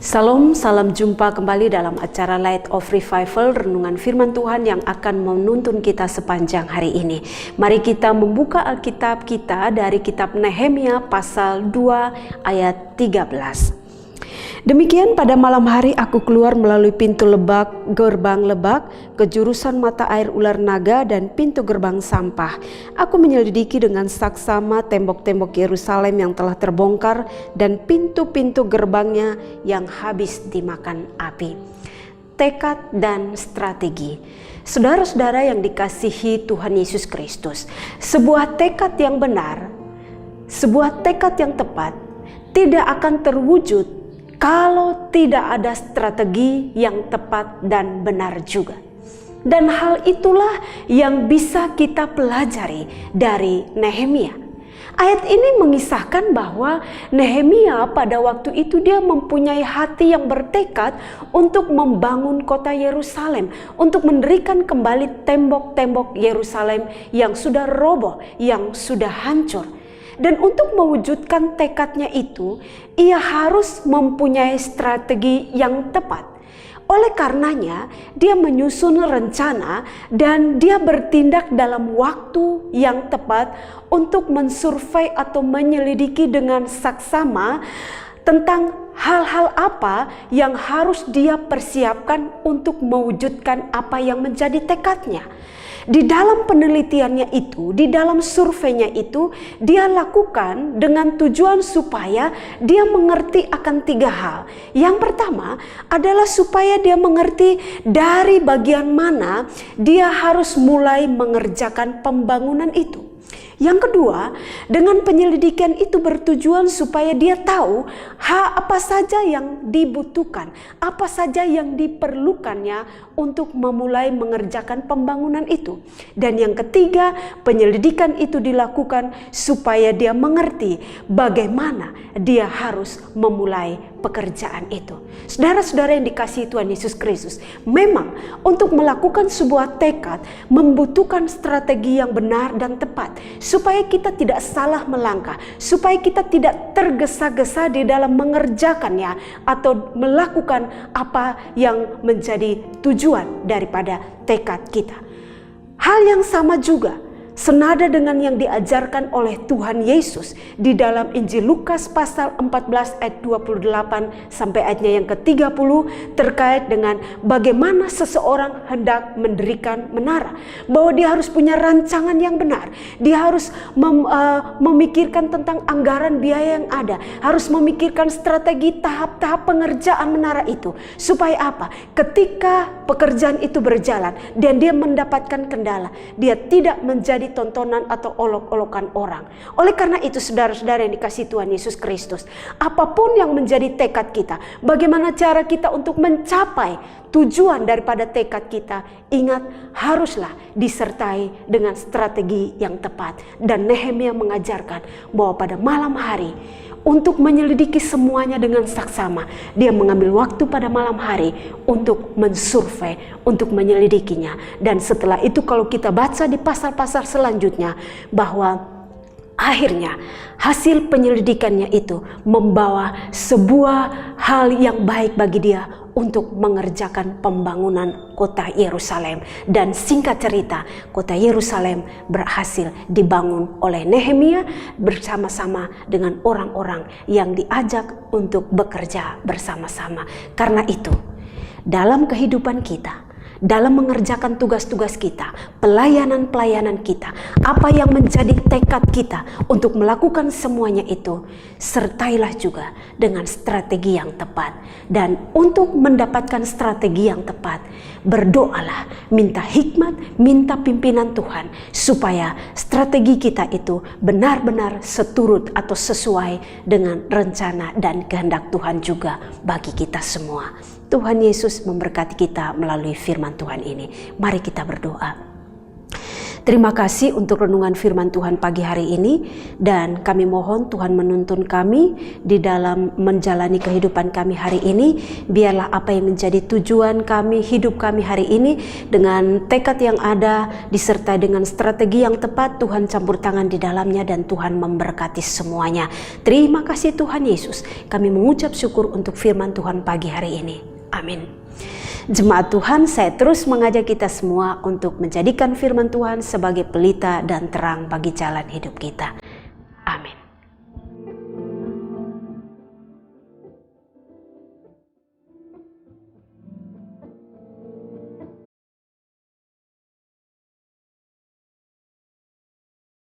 Salam, salam jumpa kembali dalam acara Light of Revival, renungan firman Tuhan yang akan menuntun kita sepanjang hari ini. Mari kita membuka Alkitab kita dari kitab Nehemia pasal 2 ayat 13. Demikian pada malam hari aku keluar melalui pintu gerbang lebak, ke jurusan mata air ular naga dan pintu gerbang sampah. Aku menyelidiki dengan saksama tembok-tembok Yerusalem yang telah terbongkar dan pintu-pintu gerbangnya yang habis dimakan api. Tekad dan strategi. Saudara-saudara yang dikasihi Tuhan Yesus Kristus, sebuah tekad yang benar, sebuah tekad yang tepat tidak akan terwujud kalau tidak ada strategi yang tepat dan benar juga. Dan hal itulah yang bisa kita pelajari dari Nehemia. Ayat ini mengisahkan bahwa Nehemia pada waktu itu dia mempunyai hati yang bertekad untuk membangun kota Yerusalem, untuk mendirikan kembali tembok-tembok Yerusalem yang sudah roboh, yang sudah hancur. Dan untuk mewujudkan tekadnya itu, ia harus mempunyai strategi yang tepat. Oleh karenanya, dia menyusun rencana dan dia bertindak dalam waktu yang tepat untuk mensurvei atau menyelidiki dengan saksama tentang hal-hal apa yang harus dia persiapkan untuk mewujudkan apa yang menjadi tekadnya. Di dalam penelitiannya itu, di dalam surveinya itu, dia lakukan dengan tujuan supaya dia mengerti akan 3 hal. Yang pertama adalah supaya dia mengerti dari bagian mana dia harus mulai mengerjakan pembangunan itu. Yang kedua, dengan penyelidikan itu bertujuan supaya dia tahu apa saja yang dibutuhkan, apa saja yang diperlukannya untuk memulai mengerjakan pembangunan itu. Dan yang ketiga, penyelidikan itu dilakukan supaya dia mengerti bagaimana dia harus memulai pekerjaan itu. Saudara-saudara yang dikasihi Tuhan Yesus Kristus, memang untuk melakukan sebuah tekad membutuhkan strategi yang benar dan tepat, supaya kita tidak salah melangkah, supaya kita tidak tergesa-gesa di dalam mengerjakannya atau melakukan apa yang menjadi tujuan daripada tekad kita. Hal yang sama juga senada dengan yang diajarkan oleh Tuhan Yesus di dalam Injil Lukas pasal 14 ayat 28 sampai ayatnya yang ke-30 terkait dengan bagaimana seseorang hendak mendirikan menara. Bahwa dia harus punya rancangan yang benar. Dia harus memikirkan tentang anggaran biaya yang ada. Harus memikirkan strategi tahap-tahap pengerjaan menara itu. Supaya apa? Ketika pekerjaan itu berjalan dan dia mendapatkan kendala, dia tidak menjadi tontonan atau olok-olokan orang. Oleh karena itu, saudara-saudara yang dikasihi Tuhan Yesus Kristus, apapun yang menjadi tekad kita, bagaimana cara kita untuk mencapai tujuan daripada tekad kita, ingat haruslah disertai dengan strategi yang tepat. Dan Nehemia mengajarkan bahwa pada malam hari untuk menyelidiki semuanya dengan saksama, dia mengambil waktu pada malam hari untuk mensurvei, untuk menyelidikinya. Dan setelah itu kalau kita baca di pasal-pasal selanjutnya, bahwa akhirnya hasil penyelidikannya itu membawa sebuah hal yang baik bagi dia untuk mengerjakan pembangunan kota Yerusalem. Dan singkat cerita, kota Yerusalem berhasil dibangun oleh Nehemia bersama-sama dengan orang-orang yang diajak untuk bekerja bersama-sama. Karena itu, dalam kehidupan kita, dalam mengerjakan tugas-tugas kita, pelayanan-pelayanan kita, apa yang menjadi tekad kita untuk melakukan semuanya itu, sertailah juga dengan strategi yang tepat. Dan untuk mendapatkan strategi yang tepat, berdoalah, minta hikmat, minta pimpinan Tuhan, supaya strategi kita itu benar-benar seturut atau sesuai dengan rencana dan kehendak Tuhan juga bagi kita semua. Tuhan Yesus memberkati kita melalui firman Tuhan ini. Mari kita berdoa. Terima kasih untuk renungan firman Tuhan pagi hari ini, dan kami mohon Tuhan menuntun kami di dalam menjalani kehidupan kami hari ini. Biarlah apa yang menjadi tujuan kami, hidup kami hari ini, dengan tekad yang ada disertai dengan strategi yang tepat, Tuhan campur tangan di dalamnya dan Tuhan memberkati semuanya. Terima kasih Tuhan Yesus. Kami mengucap syukur untuk firman Tuhan pagi hari ini. Amin. Jemaat Tuhan, saya terus mengajak kita semua untuk menjadikan firman Tuhan sebagai pelita dan terang bagi jalan hidup kita. Amin.